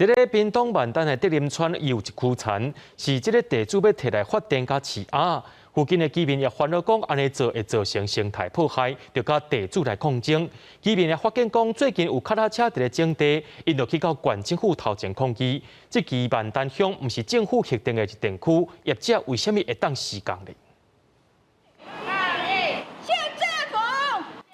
伫咧屏东万丹的德林村有一区田，是这个地主要摕来发电甲饲鸭。附近的居民也烦恼讲，安尼做会造成生态破坏，就甲地主来抗争。居民也发现讲，最近有脚踏车伫咧种地，因就去到县政府头前抗议。这期万丹乡毋是政府核定的一电区，业者为虾米会当施工呢？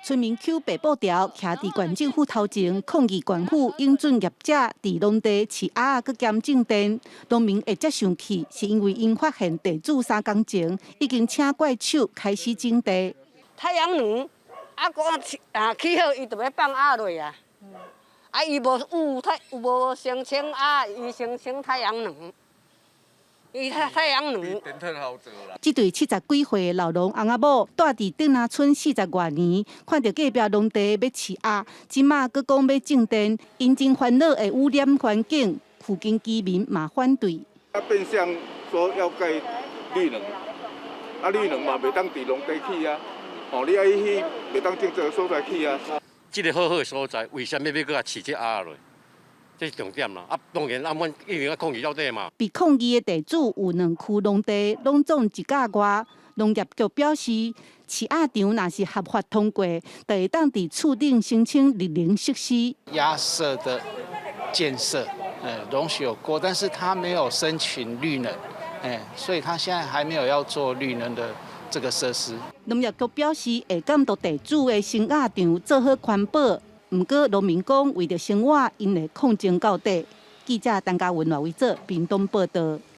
村民捡白布条，徛伫县政府头前抗议县府应准业者伫农地饲鸭佮兼种电。农民会遮生气，是因为因发现地主3工前已经请怪手开始种地。太阳能起好，伊就要放鸭落啊。伊无先请鸭，伊先请太阳能。太阳能。这对70几岁的老农翁仔某，住伫顶南村40多年，看到隔壁农地要饲鸭，即马佫讲要种电，因真烦恼会污染环境，附近居民嘛反对。变相说要盖绿能，绿能嘛袂当伫农地起啊，你爱去袂当种这个所在起啊。这个好好的所在，为什么要搁甲饲这鸭落？这是重点啦！当然，阮一定要抗议到底嘛。被抗议的地主有2区农地拢种1甲外，农业局表示，饲鸭场若是合法通过，就会当伫厝顶申请绿能设施。鸭舍的建设，容许有过，但是他没有申请绿能，所以他现在还没有要做绿能的这个设施。农业局表示，会监督地主的新鸭场做好环保。不过，农民讲为着生活，因会抗争到底。记者陈嘉文、赖维做屏东报道。